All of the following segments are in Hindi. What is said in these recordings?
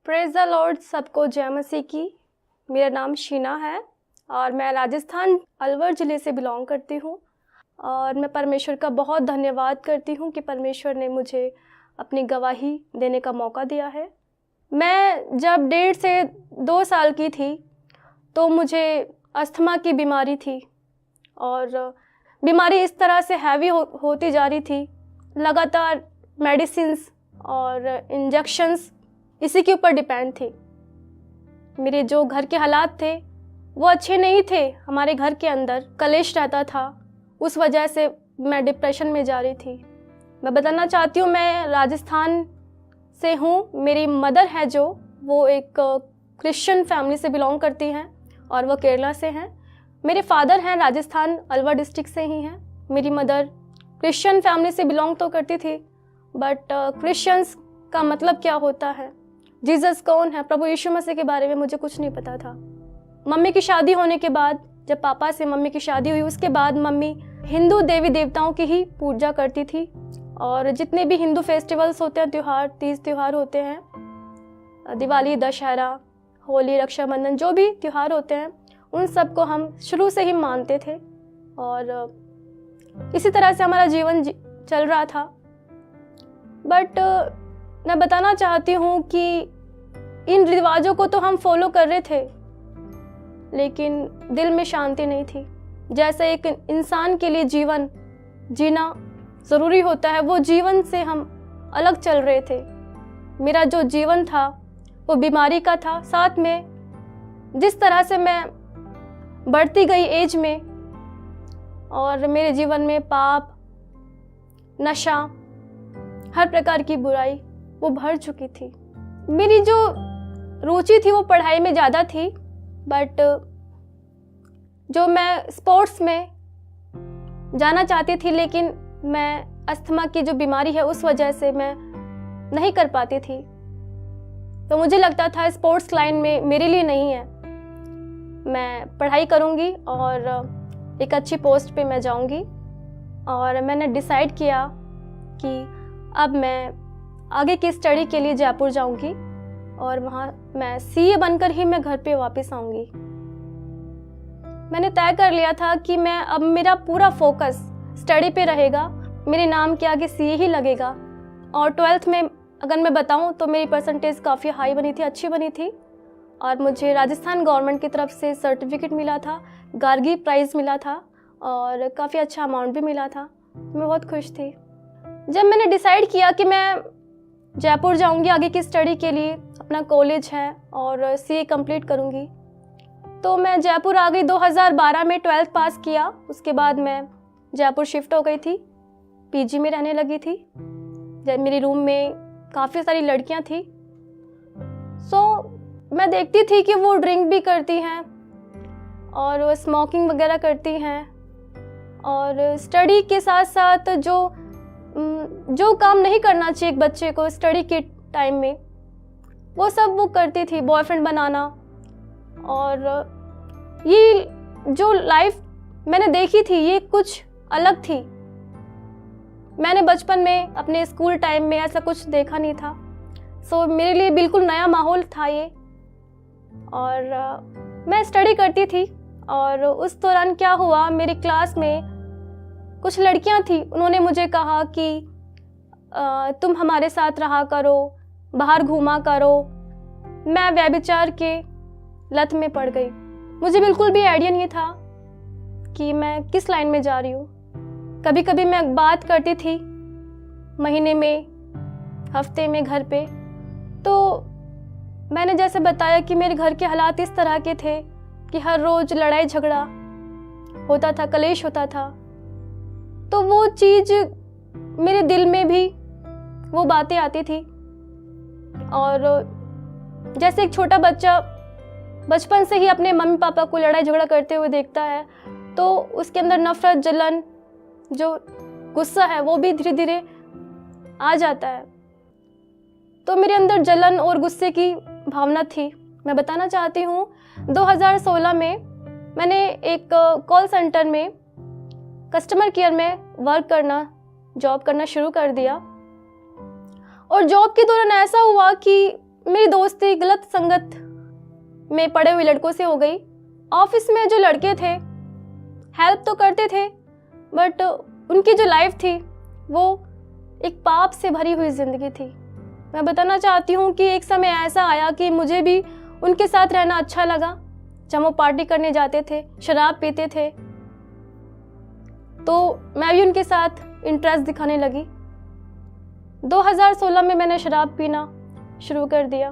प्रेज़ द लॉर्ड, सबको जय मसीह की। मेरा नाम शीना है और मैं राजस्थान अलवर ज़िले से बिलोंग करती हूँ और मैं परमेश्वर का बहुत धन्यवाद करती हूँ कि परमेश्वर ने मुझे अपनी गवाही देने का मौका दिया है। मैं जब 1.5 से 2 साल की थी तो मुझे अस्थमा की बीमारी थी और बीमारी इस तरह से हैवी होती जा रही थी। लगातार मेडिसिन्स और इंजेक्शंस इसी के ऊपर डिपेंड थी। मेरे जो घर के हालात थे वो अच्छे नहीं थे। हमारे घर के अंदर कलेश रहता था, उस वजह से मैं डिप्रेशन में जा रही थी। मैं बताना चाहती हूँ, मैं राजस्थान से हूँ। मेरी मदर है जो वो एक क्रिश्चियन फैमिली से बिलोंग करती हैं और वो केरला से हैं। मेरे फादर हैं राजस्थान अलवर डिस्ट्रिक्ट से ही हैं। मेरी मदर क्रिश्चियन फैमिली से बिलोंग तो करती थी, बट क्रिश्चियंस का मतलब क्या होता है, जीसस कौन है, प्रभु यीशु मसीह के बारे में मुझे कुछ नहीं पता था। मम्मी की शादी होने के बाद, जब पापा से मम्मी की शादी हुई, उसके बाद मम्मी हिंदू देवी देवताओं की ही पूजा करती थी और जितने भी हिंदू फेस्टिवल्स होते हैं, त्यौहार, तीज त्यौहार होते हैं, दिवाली, दशहरा, होली, रक्षाबंधन, जो भी त्यौहार होते हैं उन सब को हम शुरू से ही मानते थे और इसी तरह से हमारा जीवन चल रहा था। बट मैं बताना चाहती हूँ कि इन रिवाजों को तो हम फॉलो कर रहे थे, लेकिन दिल में शांति नहीं थी। जैसे एक इंसान के लिए जीवन जीना ज़रूरी होता है, वो जीवन से हम अलग चल रहे थे। मेरा जो जीवन था वो बीमारी का था, साथ में जिस तरह से मैं बढ़ती गई एज में और मेरे जीवन में पाप, नशा, हर प्रकार की बुराई वो भर चुकी थी। मेरी जो रुचि थी वो पढ़ाई में ज़्यादा थी, बट जो मैं स्पोर्ट्स में जाना चाहती थी, लेकिन मैं अस्थमा की जो बीमारी है उस वजह से मैं नहीं कर पाती थी। तो मुझे लगता था स्पोर्ट्स लाइन में मेरे लिए नहीं है। मैं पढ़ाई करूँगी और एक अच्छी पोस्ट पे मैं जाऊँगी और मैंने डिसाइड किया कि अब मैं आगे की स्टडी के लिए जयपुर जाऊँगी और वहाँ मैं सीए बनकर ही मैं घर पे वापस आऊँगी। मैंने तय कर लिया था कि मैं अब मेरा पूरा फोकस स्टडी पे रहेगा, मेरे नाम के आगे सीए ही लगेगा। और 12th में अगर मैं बताऊँ तो मेरी परसेंटेज काफ़ी हाई बनी थी, अच्छी बनी थी और मुझे राजस्थान गवर्नमेंट की तरफ से सर्टिफिकेट मिला था, गार्गी प्राइज़ मिला था और काफ़ी अच्छा अमाउंट भी मिला था। मैं बहुत खुश थी। जब मैंने डिसाइड किया कि मैं जयपुर जाऊंगी आगे की स्टडी के लिए, अपना कॉलेज है और सीए कंप्लीट करूंगी, तो मैं जयपुर आ गई। 2012 में 12th पास किया, उसके बाद मैं जयपुर शिफ्ट हो गई थी, पीजी में रहने लगी थी। जब मेरे रूम में काफ़ी सारी लड़कियां थी, सो मैं देखती थी कि वो ड्रिंक भी करती हैं और वो स्मोकिंग वगैरह करती हैं और स्टडी के साथ साथ जो काम नहीं करना चाहिए एक बच्चे को स्टडी के टाइम में, वो सब वो करती थी, बॉयफ्रेंड बनाना। और ये जो लाइफ मैंने देखी थी ये कुछ अलग थी। मैंने बचपन में अपने स्कूल टाइम में ऐसा कुछ देखा नहीं था। सो मेरे लिए बिल्कुल नया माहौल था ये। और मैं स्टडी करती थी और उस दौरान क्या हुआ, मेरी क्लास में कुछ लड़कियां थी, उन्होंने मुझे कहा कि तुम हमारे साथ रहा करो, बाहर घूमा करो। मैं व्यभिचार के लत में पड़ गई। मुझे बिल्कुल भी आइडिया नहीं था कि मैं किस लाइन में जा रही हूँ। कभी कभी मैं बात करती थी महीने में, हफ्ते में घर पे, तो मैंने जैसे बताया कि मेरे घर के हालात इस तरह के थे कि हर रोज़ लड़ाई झगड़ा होता था, कलेश होता था। तो वो चीज़ मेरे दिल में भी वो बातें आती थी। और जैसे एक छोटा बच्चा बचपन से ही अपने मम्मी पापा को लड़ाई झगड़ा करते हुए देखता है, तो उसके अंदर नफरत, जलन, जो गुस्सा है वो भी धीरे धीरे आ जाता है। तो मेरे अंदर जलन और गुस्से की भावना थी। मैं बताना चाहती हूँ 2016 में मैंने एक कॉल सेंटर में कस्टमर केयर में जॉब करना शुरू कर दिया। और जॉब के दौरान ऐसा हुआ कि मेरी दोस्ती गलत संगत में पड़े हुए लड़कों से हो गई। ऑफिस में जो लड़के थे हेल्प तो करते थे, बट उनकी जो लाइफ थी वो एक पाप से भरी हुई ज़िंदगी थी। मैं बताना चाहती हूँ कि एक समय ऐसा आया कि मुझे भी उनके साथ रहना अच्छा लगा। जब वो पार्टी करने जाते थे, शराब पीते थे, तो मैं भी उनके साथ इंटरेस्ट दिखाने लगी। 2016 में मैंने शराब पीना शुरू कर दिया।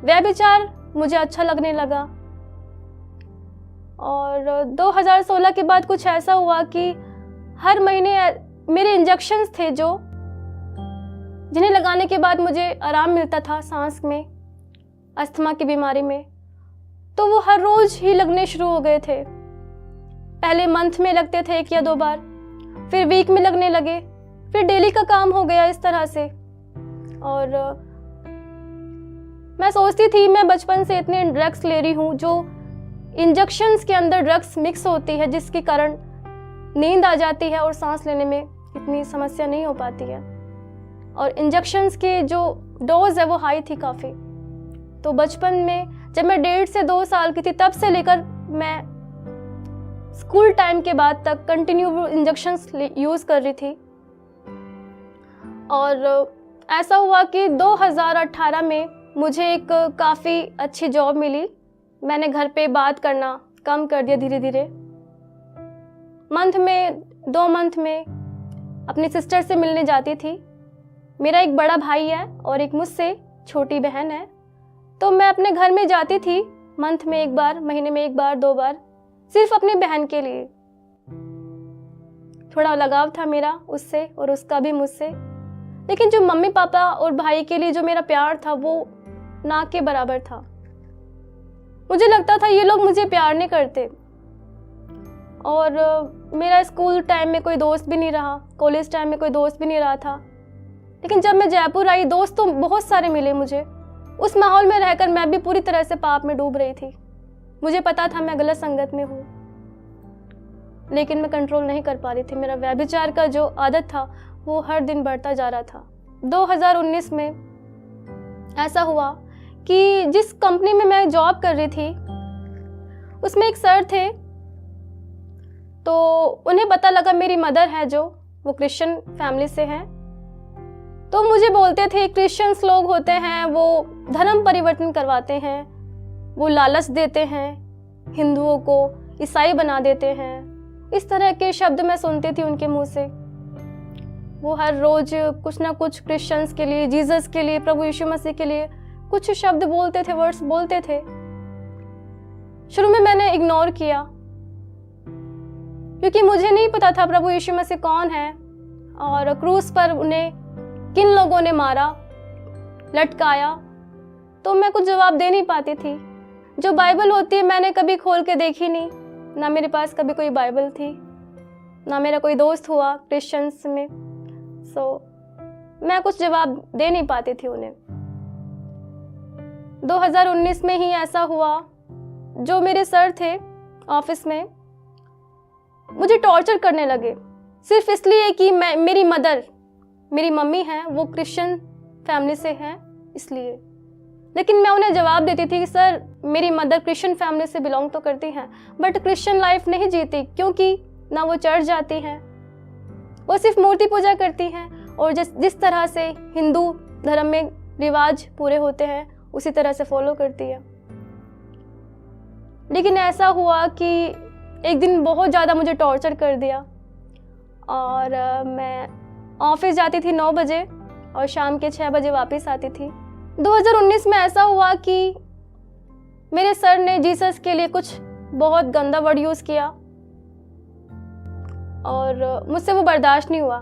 व्यभिचार मुझे अच्छा लगने लगा। और 2016 के बाद कुछ ऐसा हुआ कि हर महीने मेरे इंजेक्शंस थे जो जिन्हें लगाने के बाद मुझे आराम मिलता था सांस में, अस्थमा की बीमारी में, तो वो हर रोज ही लगने शुरू हो गए थे। पहले मंथ में लगते थे 1 या 2 बार, फिर वीक में लगने लगे, फिर डेली का काम हो गया इस तरह से। और मैं सोचती थी मैं बचपन से इतने ड्रग्स ले रही हूँ, जो इंजेक्शंस के अंदर ड्रग्स मिक्स होती है, जिसके कारण नींद आ जाती है और सांस लेने में इतनी समस्या नहीं हो पाती है। और इंजेक्शंस के जो डोज है वो हाई थी काफ़ी। तो बचपन में जब मैं 1.5 से 2 साल की थी, तब से लेकर मैं स्कूल टाइम के बाद तक कंटिन्यू वो इंजेक्शंस यूज़ कर रही थी। और ऐसा हुआ कि 2018 में मुझे एक काफ़ी अच्छी जॉब मिली। मैंने घर पे बात करना कम कर दिया धीरे धीरे। 2 मंथ में अपनी सिस्टर से मिलने जाती थी। मेरा एक बड़ा भाई है और एक मुझसे छोटी बहन है, तो मैं अपने घर में जाती थी मंथ में 1 बार, महीने में 1 बार 2 बार, सिर्फ अपनी बहन के लिए। थोड़ा लगाव था मेरा उससे और उसका भी मुझसे, लेकिन जो मम्मी पापा और भाई के लिए जो मेरा प्यार था वो ना के बराबर था। मुझे लगता था ये लोग मुझे प्यार नहीं करते। और मेरा स्कूल टाइम में कोई दोस्त भी नहीं रहा, कॉलेज टाइम में कोई दोस्त भी नहीं रहा था। लेकिन जब मैं जयपुर आई, दोस्त तो बहुत सारे मिले मुझे। उस माहौल में रहकर मैं भी पूरी तरह से पाप में डूब रही थी। मुझे पता था मैं गलत संगत में हूँ, लेकिन मैं कंट्रोल नहीं कर पा रही थी। मेरा व्यभिचार का जो आदत था वो हर दिन बढ़ता जा रहा था। 2019 में ऐसा हुआ कि जिस कंपनी में मैं जॉब कर रही थी उसमें एक सर थे, तो उन्हें पता लगा मेरी मदर है जो वो क्रिश्चियन फैमिली से हैं। तो मुझे बोलते थे क्रिश्चियंस लोग होते हैं वो धर्म परिवर्तन करवाते हैं, वो लालच देते हैं, हिंदुओं को ईसाई बना देते हैं। इस तरह के शब्द मैं सुनती थी उनके मुंह से। वो हर रोज कुछ ना कुछ क्रिश्चियंस के लिए, जीसस के लिए, प्रभु यीशु मसीह के लिए कुछ शब्द बोलते थे, वर्ड्स बोलते थे। शुरू में मैंने इग्नोर किया क्योंकि मुझे नहीं पता था प्रभु यीशु मसीह कौन है और क्रूस पर उन्हें किन लोगों ने मारा, लटकाया। तो मैं कुछ जवाब दे नहीं पाती थी। जो बाइबल होती है मैंने कभी खोल के देखी नहीं, ना मेरे पास कभी कोई बाइबल थी, ना मेरा कोई दोस्त हुआ क्रिश्चियंस में। मैं कुछ जवाब दे नहीं पाती थी उन्हें। 2019 में ही ऐसा हुआ, जो मेरे सर थे ऑफिस में मुझे टॉर्चर करने लगे, सिर्फ इसलिए कि मेरी मम्मी हैं वो क्रिश्चियन फैमिली से हैं इसलिए। लेकिन मैं उन्हें जवाब देती थी कि सर मेरी मदर क्रिश्चियन फैमिली से बिलोंग तो करती हैं, बट क्रिश्चियन लाइफ नहीं जीती, क्योंकि ना वो चर्च जाती हैं, वो सिर्फ मूर्ति पूजा करती हैं और जिस तरह से हिंदू धर्म में रिवाज पूरे होते हैं उसी तरह से फॉलो करती है। लेकिन ऐसा हुआ कि एक दिन बहुत ज़्यादा मुझे टॉर्चर कर दिया और मैं ऑफिस जाती थी 9 बजे और शाम के 6 बजे वापस आती थी। 2019 में ऐसा हुआ कि मेरे सर ने जीसस के लिए कुछ बहुत गंदा वर्ड यूज़ किया और मुझसे वो बर्दाश्त नहीं हुआ।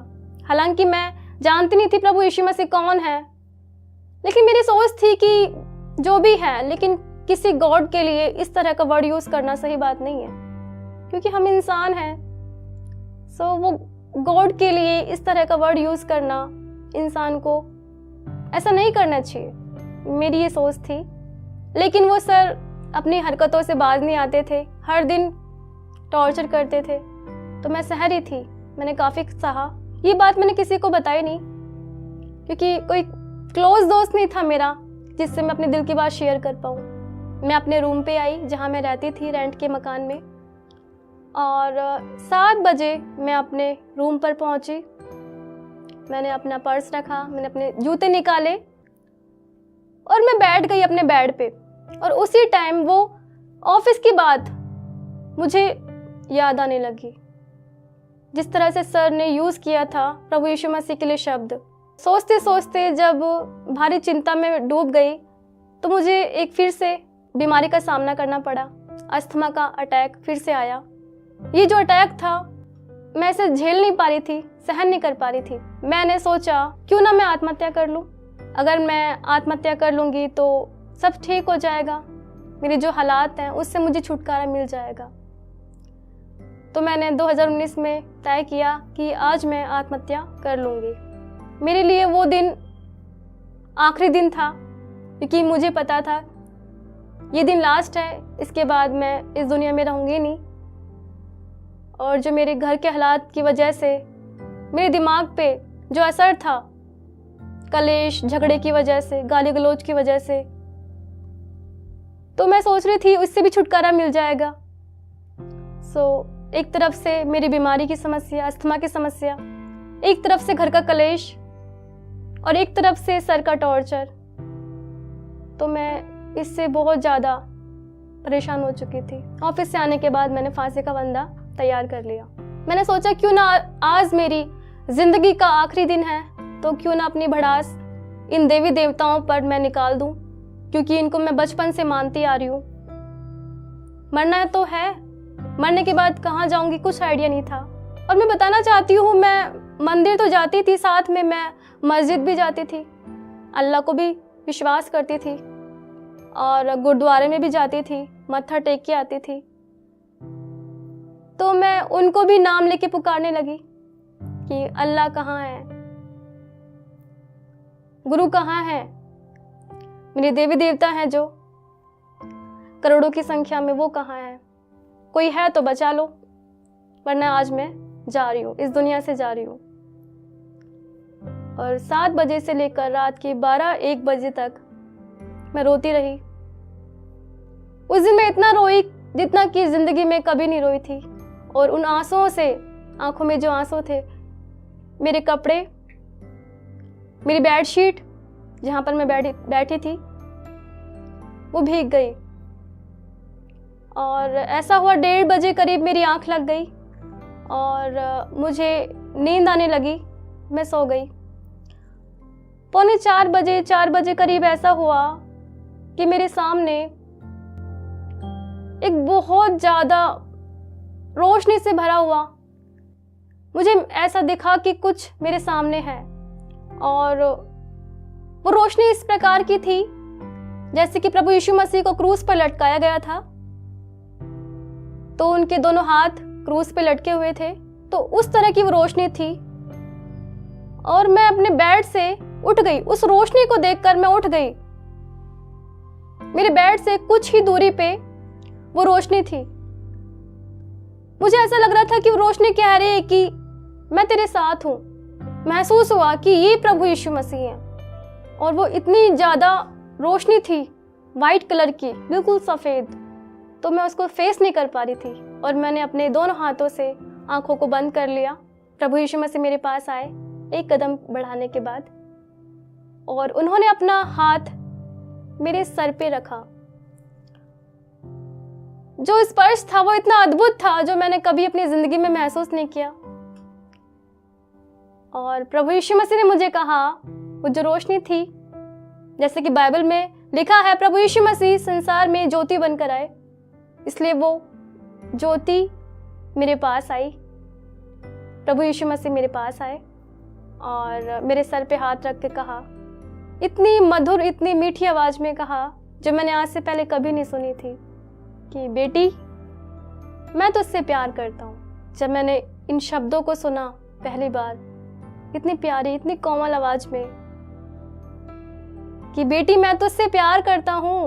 हालांकि मैं जानती नहीं थी प्रभु यीशु मसीह कौन है, लेकिन मेरी सोच थी कि जो भी है, लेकिन किसी गॉड के लिए इस तरह का वर्ड यूज़ करना सही बात नहीं है, क्योंकि हम इंसान हैं। वो गॉड के लिए इस तरह का वर्ड यूज़ करना, इंसान को ऐसा नहीं करना चाहिए, मेरी ये सोच थी। लेकिन वो सर अपनी हरकतों से बाज नहीं आते थे, हर दिन टॉर्चर करते थे। तो मैं सह रही थी, मैंने काफ़ी सहा। ये बात मैंने किसी को बताई नहीं, क्योंकि कोई क्लोज दोस्त नहीं था मेरा जिससे मैं अपने दिल की बात शेयर कर पाऊँ। मैं अपने रूम पे आई जहाँ मैं रहती थी रेंट के मकान में, और 7 बजे मैं अपने रूम पर पहुँची। मैंने अपना पर्स रखा, मैंने अपने जूते निकाले और मैं बैठ गई अपने बेड पे। और उसी टाइम वो ऑफिस की बात मुझे याद आने लगी, जिस तरह से सर ने यूज़ किया था प्रभु यीशु मसीह के लिए शब्द। सोचते सोचते जब भारी चिंता में डूब गई तो मुझे एक फिर से बीमारी का सामना करना पड़ा। अस्थमा का अटैक फिर से आया। ये जो अटैक था मैं इसे झेल नहीं पा रही थी, सहन नहीं कर पा रही थी। मैंने सोचा क्यों ना मैं आत्महत्या कर लूँ। अगर मैं आत्महत्या कर लूँगी तो सब ठीक हो जाएगा, मेरे जो हालात हैं उससे मुझे छुटकारा मिल जाएगा। तो मैंने 2019 में तय किया कि आज मैं आत्महत्या कर लूँगी। मेरे लिए वो दिन आखिरी दिन था, क्योंकि मुझे पता था ये दिन लास्ट है, इसके बाद मैं इस दुनिया में रहूँगी नहीं। और जो मेरे घर के हालात की वजह से मेरे दिमाग पे जो असर था, कलेश झगड़े की वजह से, गाली गलौज की वजह से, तो मैं सोच रही थी उससे भी छुटकारा मिल जाएगा। एक तरफ से मेरी बीमारी की समस्या, अस्थमा की समस्या, एक तरफ से घर का कलेश और एक तरफ से सर का टॉर्चर। तो मैं इससे बहुत ज़्यादा परेशान हो चुकी थी। ऑफिस से आने के बाद मैंने फांसी का फंदा तैयार कर लिया। मैंने सोचा क्यों ना आज मेरी जिंदगी का आखिरी दिन है, तो क्यों ना अपनी भड़ास इन देवी देवताओं पर मैं निकाल दूं, क्योंकि इनको मैं बचपन से मानती आ रही हूँ। मरना तो है, मरने के बाद कहाँ जाऊंगी कुछ आइडिया नहीं था। और मैं बताना चाहती हूँ, मैं मंदिर तो जाती थी, साथ में मैं मस्जिद भी जाती थी, अल्लाह को भी विश्वास करती थी और गुरुद्वारे में भी जाती थी, मत्था टेक के आती थी। तो मैं उनको भी नाम लेके पुकारने लगी कि अल्लाह कहाँ है, गुरु कहाँ है, मेरे देवी देवता हैं जो करोड़ों की संख्या में, वो कहाँ है, कोई है तो बचा लो, वरना आज मैं जा रही हूँ, इस दुनिया से जा रही हूँ। और 7 बजे से लेकर रात के 12-1 बजे तक मैं रोती रही। उस दिन मैं इतना रोई जितना कि जिंदगी में कभी नहीं रोई थी। और उन आंसुओं से, आंखों में जो आंसू थे, मेरे कपड़े, मेरी बेडशीट जहाँ पर मैं बैठी थी, वो भीग गई। और ऐसा हुआ 1:30 बजे करीब मेरी आंख लग गई और मुझे नींद आने लगी, मैं सो गई। 4 बजे करीब ऐसा हुआ कि मेरे सामने एक बहुत ज़्यादा रोशनी से भरा हुआ, मुझे ऐसा दिखा कि कुछ मेरे सामने है। और वो रोशनी इस प्रकार की थी जैसे कि प्रभु यीशु मसीह को क्रूस पर लटकाया गया था, तो उनके दोनों हाथ क्रूस पे लटके हुए थे, तो उस तरह की वो रोशनी थी। और मैं अपने बेड से उठ गई, उस रोशनी को देखकर मैं उठ गई। मेरे बेड से कुछ ही दूरी पे वो रोशनी थी। मुझे ऐसा लग रहा था कि वो रोशनी कह रही है कि मैं तेरे साथ हूं। महसूस हुआ कि ये प्रभु यीशु मसीह है। और वो इतनी ज्यादा रोशनी थी, वाइट कलर की, बिल्कुल सफेद, तो मैं उसको फेस नहीं कर पा रही थी। और मैंने अपने दोनों हाथों से आंखों को बंद कर लिया। प्रभु यीशु मसीह मेरे पास आए एक कदम बढ़ाने के बाद, और उन्होंने अपना हाथ मेरे सर पे रखा। जो स्पर्श था वो इतना अद्भुत था जो मैंने कभी अपनी जिंदगी में महसूस नहीं किया। और प्रभु यीशु मसीह ने मुझे कहा, वो जो रोशनी थी, जैसे कि बाइबल में लिखा है, प्रभु यीशु मसीह संसार में ज्योति बनकर आए, इसलिए वो ज्योति मेरे पास आई। प्रभु यीशु मसीह मेरे पास आए और मेरे सर पे हाथ रख के कहा, इतनी मधुर, इतनी मीठी आवाज में कहा जो मैंने आज से पहले कभी नहीं सुनी थी, कि बेटी मैं तुझसे प्यार करता हूँ। जब मैंने इन शब्दों को सुना पहली बार, इतनी प्यारी, इतनी कोमल आवाज में कि बेटी मैं तुझसे प्यार करता हूँ,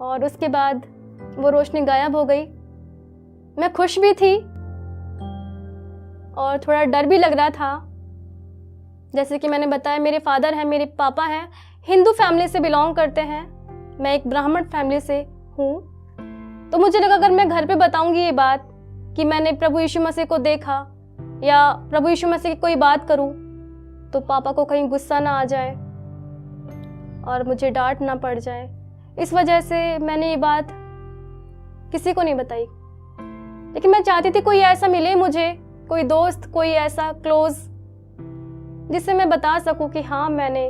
और उसके बाद वो रोशनी गायब हो गई। मैं खुश भी थी और थोड़ा डर भी लग रहा था। जैसे कि मैंने बताया, मेरे फादर हैं, मेरे पापा हैं, हिंदू फैमिली से बिलोंग करते हैं, मैं एक ब्राह्मण फैमिली से हूँ। तो मुझे लगा अगर मैं घर पे बताऊंगी ये बात कि मैंने प्रभु यीशु मसीह को देखा या प्रभु यीशु मसीह की कोई बात करूं, तो पापा को कहीं गुस्सा ना आ जाए और मुझे डांट ना पड़ जाए। इस वजह से मैंने ये बात किसी को नहीं बताई। लेकिन मैं चाहती थी कोई ऐसा मिले मुझे, कोई दोस्त, कोई ऐसा क्लोज, जिससे मैं बता सकूं कि हाँ, मैंने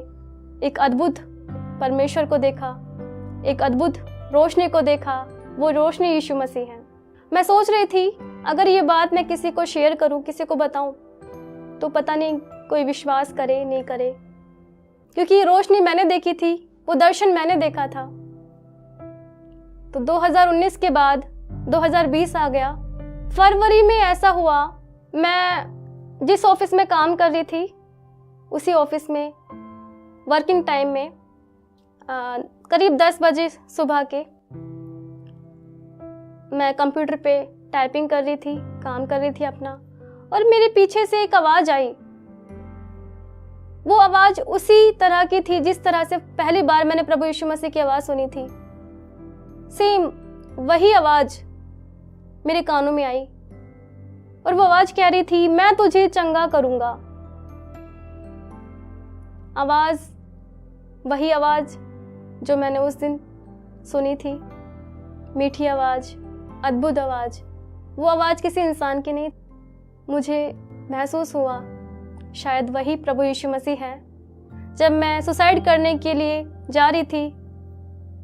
एक अद्भुत परमेश्वर को देखा, एक अद्भुत रोशनी को देखा। वो रोशनी यीशु मसीह है। मैं सोच रही थी अगर ये बात मैं किसी को शेयर करूं, किसी को बताऊं, तो पता नहीं कोई विश्वास करे नहीं करे, क्योंकि ये रोशनी मैंने देखी थी, वो दर्शन मैंने देखा था। तो 2019 के बाद 2020 आ गया। फरवरी में ऐसा हुआ, मैं जिस ऑफिस में काम कर रही थी उसी ऑफिस में वर्किंग टाइम में करीब 10 बजे सुबह के मैं कंप्यूटर पे टाइपिंग कर रही थी, काम कर रही थी अपना, और मेरे पीछे से एक आवाज़ आई। वो आवाज़ उसी तरह की थी जिस तरह से पहली बार मैंने प्रभु यीशु मसीह की आवाज़ सुनी थी। सेम वही आवाज़ मेरे कानों में आई और वो आवाज़ कह रही थी, मैं तुझे चंगा करूँगा। आवाज़ वही आवाज़ जो मैंने उस दिन सुनी थी, मीठी आवाज़, अद्भुत आवाज़। वो आवाज़ किसी इंसान की नहीं। मुझे महसूस हुआ शायद वही प्रभु यीशु मसीह है। जब मैं सुसाइड करने के लिए जा रही थी,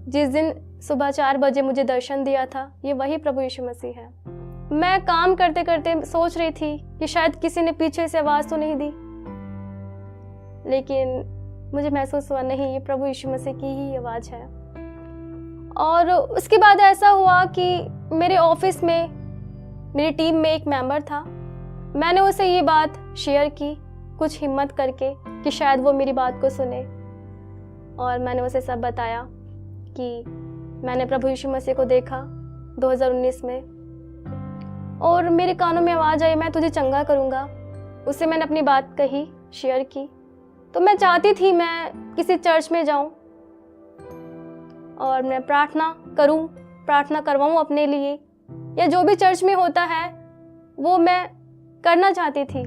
जिस दिन सुबह 4 बजे मुझे दर्शन दिया था, ये वही प्रभु यीशु मसीह है। मैं काम करते करते सोच रही थी कि शायद किसी ने पीछे से आवाज़ तो नहीं दी, लेकिन मुझे महसूस हुआ नहीं, ये प्रभु यीशु मसीह की ही आवाज़ है। और उसके बाद ऐसा हुआ कि मेरे ऑफिस में, मेरी टीम में एक मेंबर था। मैंने उसे ये बात शेयर की कुछ हिम्मत करके कि शायद वो मेरी बात को सुने, और मैंने उसे सब बताया कि मैंने प्रभु यीशु मसीह को देखा 2019 में, और मेरे कानों में आवाज़ आई, मैं तुझे चंगा करूँगा। उससे मैंने अपनी बात कही, शेयर की। तो मैं चाहती थी मैं किसी चर्च में जाऊं और मैं प्रार्थना करूं, प्रार्थना करवाऊं अपने लिए, या जो भी चर्च में होता है वो मैं करना चाहती थी।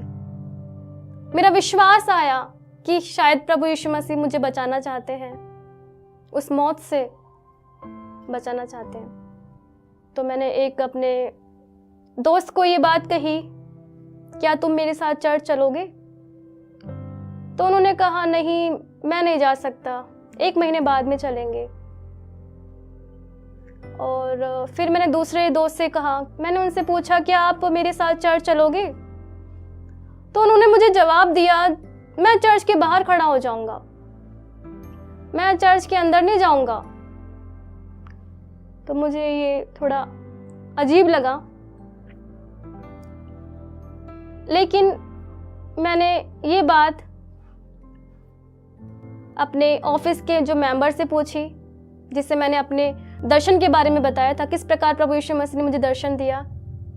मेरा विश्वास आया कि शायद प्रभु यीशु मसीह मुझे बचाना चाहते हैं, उस मौत से बचाना चाहते हैं। तो मैंने एक अपने दोस्त को ये बात कही, क्या तुम मेरे साथ चर्च चलोगे? तो उन्होंने कहा, नहीं, मैं नहीं जा सकता, 1 महीने बाद में चलेंगे। और फिर मैंने दूसरे दोस्त से कहा, मैंने उनसे पूछा, क्या आप मेरे साथ चर्च चलोगे? तो उन्होंने मुझे जवाब दिया, मैं चर्च के बाहर खड़ा हो जाऊंगा, मैं चर्च के अंदर नहीं जाऊंगा। तो मुझे ये थोड़ा अजीब लगा, लेकिन मैंने ये बात अपने ऑफिस के जो मेंबर से पूछी, जिससे मैंने अपने दर्शन के बारे में बताया था, किस प्रकार प्रभु यीशु मसीह ने मुझे दर्शन दिया।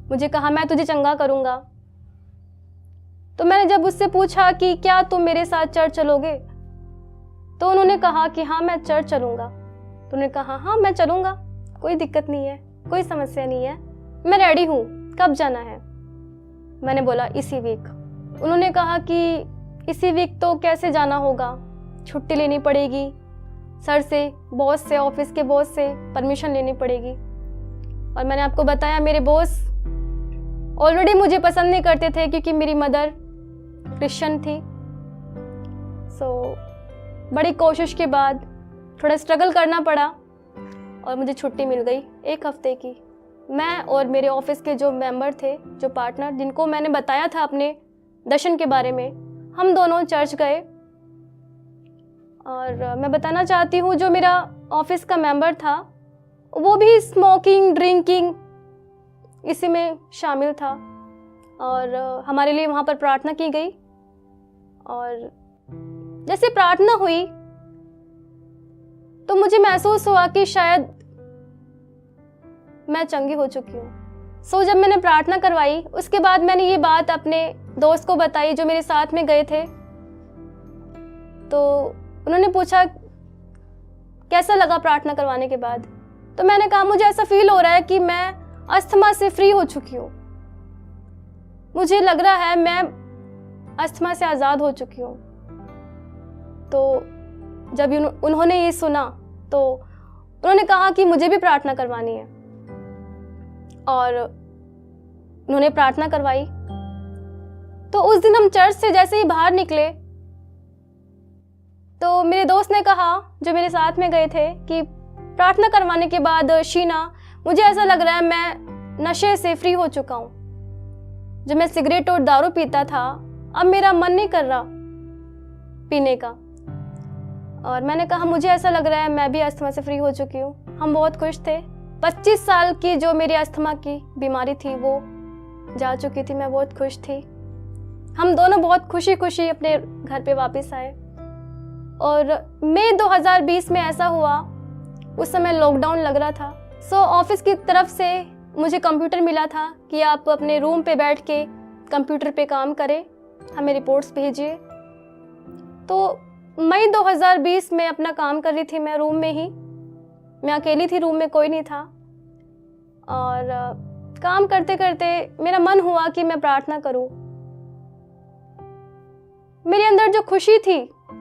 मुझे कहा, मैं तुझे चंगा करूंगा। तो मैंने जब उससे पूछा कि क्या तुम मेरे साथ चर्च चलोगे, तो उन्होंने कहा कि हाँ, मैं चर्च चलूंगा। तो उन्होंने कहा, हाँ, मैं चलूंगा, कोई दिक्कत नहीं है, कोई समस्या नहीं है, मैं रेडी हूँ, कब जाना है? मैंने बोला, इसी वीक। उन्होंने कहा कि इसी वीक तो कैसे जाना होगा, छुट्टी लेनी पड़ेगी, सर से, बॉस से, ऑफिस के बॉस से परमिशन लेनी पड़ेगी। और मैंने आपको बताया, मेरे बॉस ऑलरेडी मुझे पसंद नहीं करते थे क्योंकि मेरी मदर क्रिश्चियन थी। बड़ी कोशिश के बाद थोड़ा स्ट्रगल करना पड़ा और मुझे छुट्टी मिल गई 1 हफ्ते की। मैं और मेरे ऑफिस के जो मेंबर थे, जो पार्टनर, जिनको मैंने बताया था अपने दर्शन के बारे में, हम दोनों चर्च गए। और मैं बताना चाहती हूँ, जो मेरा ऑफिस का मेंबर था वो भी स्मोकिंग, ड्रिंकिंग इसी में शामिल था। और हमारे लिए वहाँ पर प्रार्थना की गई, और जैसे प्रार्थना हुई तो मुझे महसूस हुआ कि शायद मैं चंगी हो चुकी हूँ। जब मैंने प्रार्थना करवाई, उसके बाद मैंने ये बात अपने दोस्त को बताई जो मेरे साथ में गए थे। तो उन्होंने पूछा, कैसा लगा प्रार्थना करवाने के बाद? तो मैंने कहा मुझे ऐसा फील हो रहा है कि मैं अस्थमा से फ्री हो चुकी हूँ, मुझे लग रहा है मैं अस्थमा से आज़ाद हो चुकी हूँ। तो जब उन्होंने ये सुना तो उन्होंने कहा कि मुझे भी प्रार्थना करवानी है, और उन्होंने प्रार्थना करवाई। तो उस दिन हम चर्च से जैसे ही बाहर निकले तो मेरे दोस्त ने कहा, जो मेरे साथ में गए थे, कि प्रार्थना करवाने के बाद शीना, मुझे ऐसा लग रहा है मैं नशे से फ्री हो चुका हूँ। जब मैं सिगरेट और दारू पीता था, अब मेरा मन नहीं कर रहा पीने का। और मैंने कहा मुझे ऐसा लग रहा है मैं भी अस्थमा से फ्री हो चुकी हूँ। हम बहुत खुश थे। 25 साल की जो मेरी अस्थमा की बीमारी थी वो जा चुकी थी, मैं बहुत खुश थी। हम दोनों बहुत खुशी खुशी अपने घर पे वापस आए। और मई 2020 में ऐसा हुआ, उस समय लॉकडाउन लग रहा था। सो ऑफिस की तरफ से मुझे कंप्यूटर मिला था कि आप अपने रूम पे बैठ के कंप्यूटर पे काम करें, हमें रिपोर्ट्स भेजिए। तो मई 2020 में अपना काम कर रही थी मैं रूम में ही। मैं अकेली थी, रूम में कोई नहीं था। और काम करते करते मेरा मन हुआ कि मैं प्रार्थना करूं। मेरे अंदर जो खुशी थी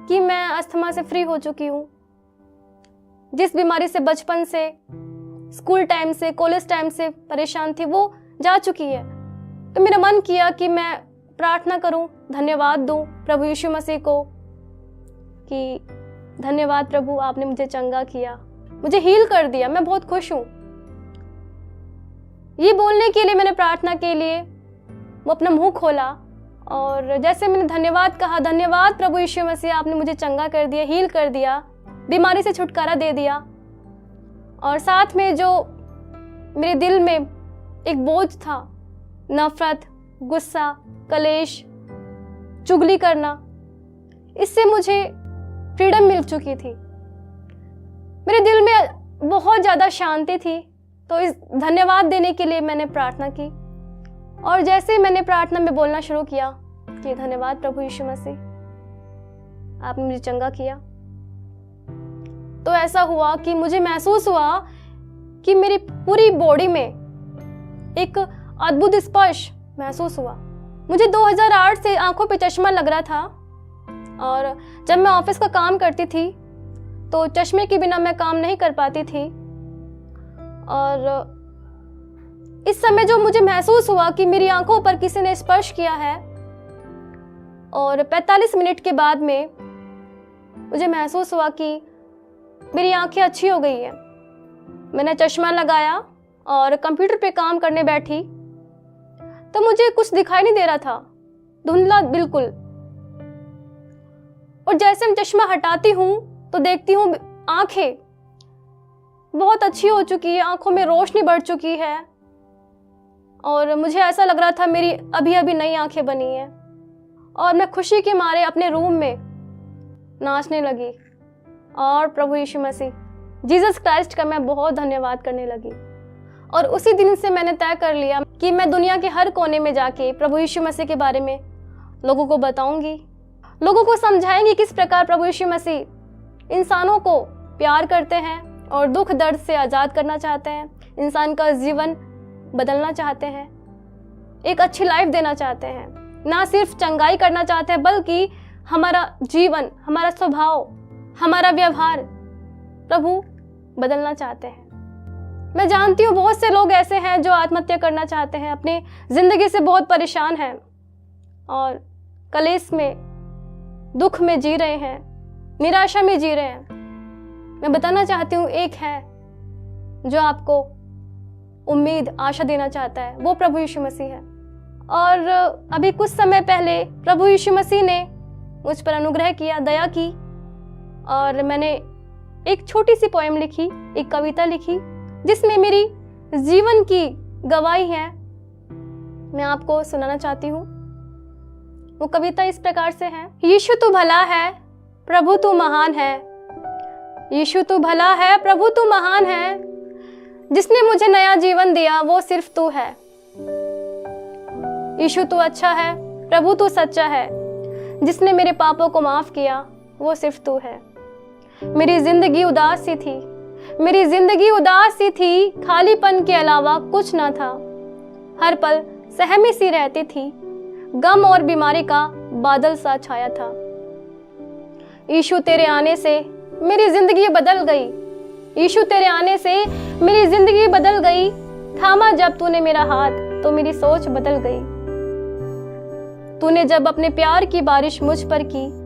कि मैं अस्थमा से फ्री हो चुकी हूँ, जिस बीमारी से बचपन से, स्कूल टाइम से, कॉलेज टाइम से परेशान थी, वो जा चुकी है। तो मेरा मन किया कि मैं प्रार्थना करूं, धन्यवाद दूं प्रभु यीशु मसीह को कि धन्यवाद प्रभु, आपने मुझे चंगा किया, मुझे हील कर दिया, मैं बहुत खुश हूं। ये बोलने के लिए मैंने प्रार्थना के लिए वो अपना मुंह खोला, और जैसे मैंने धन्यवाद कहा, धन्यवाद प्रभु यीशु मसीह, आपने मुझे चंगा कर दिया, हील कर दिया, बीमारी से छुटकारा दे दिया। और साथ में जो मेरे दिल में एक बोझ था, नफरत, गुस्सा, कलेश, चुगली करना, इससे मुझे फ्रीडम मिल चुकी थी। मेरे दिल में बहुत ज़्यादा शांति थी। तो इस धन्यवाद देने के लिए मैंने प्रार्थना की। और जैसे ही मैंने प्रार्थना में बोलना शुरू किया कि धन्यवाद प्रभु यीशु मसीह, आपने मुझे चंगा किया, तो ऐसा हुआ कि मुझे महसूस हुआ कि मेरी पूरी बॉडी में एक अद्भुत स्पर्श महसूस हुआ। मुझे 2008 से आंखों पे चश्मा लग रहा था, और जब मैं ऑफिस का काम करती थी तो चश्मे के बिना मैं काम नहीं कर पाती थी। और इस समय जो मुझे महसूस हुआ कि मेरी आंखों पर किसी ने स्पर्श किया है, और 45 मिनट के बाद में मुझे महसूस हुआ कि मेरी आंखें अच्छी हो गई हैं। मैंने चश्मा लगाया और कंप्यूटर पे काम करने बैठी तो मुझे कुछ दिखाई नहीं दे रहा था, धुंधला बिल्कुल। और जैसे मैं चश्मा हटाती हूँ तो देखती हूँ आंखें बहुत अच्छी हो चुकी है, आंखों में रोशनी बढ़ चुकी है, और मुझे ऐसा लग रहा था मेरी अभी अभी नई आंखें बनी हैं। और मैं खुशी के मारे अपने रूम में नाचने लगी और प्रभु यीशु मसीह, जीसस क्राइस्ट का मैं बहुत धन्यवाद करने लगी। और उसी दिन से मैंने तय कर लिया कि मैं दुनिया के हर कोने में जाके प्रभु यीशु मसीह के बारे में लोगों को बताऊंगी, लोगों को समझाएंगी किस प्रकार प्रभु यीशु मसीह इंसानों को प्यार करते हैं और दुख दर्द से आज़ाद करना चाहते हैं, इंसान का जीवन बदलना चाहते हैं, एक अच्छी लाइफ देना चाहते हैं, ना सिर्फ चंगाई करना चाहते हैं बल्कि हमारा जीवन, हमारा स्वभाव, हमारा व्यवहार प्रभु बदलना चाहते हैं। मैं जानती हूँ बहुत से लोग ऐसे हैं जो आत्महत्या करना चाहते हैं, अपनी जिंदगी से बहुत परेशान हैं और कलेश में, दुख में जी रहे हैं, निराशा में जी रहे हैं। मैं बताना चाहती हूँ एक है जो आपको उम्मीद, आशा देना चाहता है, वो प्रभु यीशु मसीह है। और अभी कुछ समय पहले प्रभु यीशु मसीह ने मुझ पर अनुग्रह किया, दया की, और मैंने एक छोटी सी पोएम लिखी, एक कविता लिखी जिसमें मेरी जीवन की गवाही है, मैं आपको सुनाना चाहती हूँ। वो कविता इस प्रकार से है। यीशु तू भला है, प्रभु तू महान है, यीशु तू भला है, प्रभु तू महान है, जिसने मुझे नया जीवन दिया वो सिर्फ तू है। यीशु तू अच्छा है, प्रभु तू सच्चा है, जिसने मेरे पापों को माफ किया वो सिर्फ तू है। मेरी जिंदगी उदास सी थी, मेरी जिंदगी उदास सी थी, खालीपन के अलावा कुछ ना था। हर पल सहमी सी रहती थी, गम और बीमारी का बादल सा छाया था। यीशु तेरे आने से मेरी जिंदगी बदल गई, यीशु तेरे आने से मेरी जिंदगी बदल गई। थामा जब तूने मेरा हाथ तो मेरी सोच बदल गई। तूने जब अपने प्यार की बारिश मुझ पर की,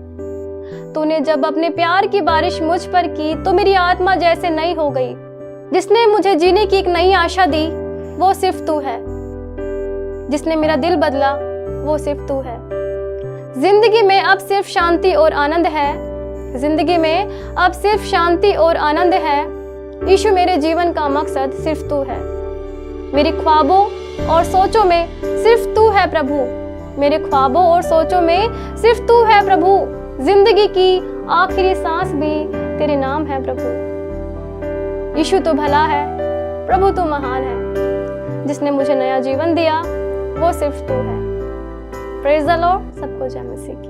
तूने जब अपने प्यार की बारिश मुझ पर की, तो मेरी आत्मा जैसे नई हो गई। जिसने मुझे जीने की एक नई आशा दी वो सिर्फ तू है, जिसने मेरा दिल बदला वो सिर्फ तू है। जिंदगी में अब सिर्फ शांति और आनंद है, जिंदगी में अब सिर्फ शांति और आनंद है। यीशु मेरे जीवन का मकसद सिर्फ तू है। मेरे ख्वाबों और सोचों में सिर्फ तू है प्रभु, मेरे ख्वाबों और सोचों में सिर्फ तू है प्रभु। जिंदगी की आखिरी सांस भी तेरे नाम है प्रभु। यीशु तो भला है, प्रभु तो महान है, जिसने मुझे नया जीवन दिया वो सिर्फ तू है। Praise the Lord. सबको जय मसीह की।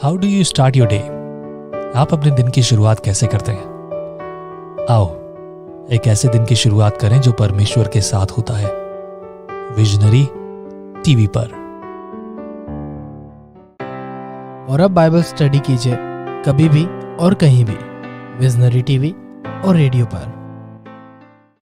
How do you start your day? आप अपने दिन की शुरुआत कैसे करते हैं? आओ एक ऐसे दिन की शुरुआत करें जो परमेश्वर के साथ होता है। विजनरी टीवी पर। और अब बाइबल स्टडी कीजिए कभी भी और कहीं भी, विजनरी टीवी और रेडियो पर।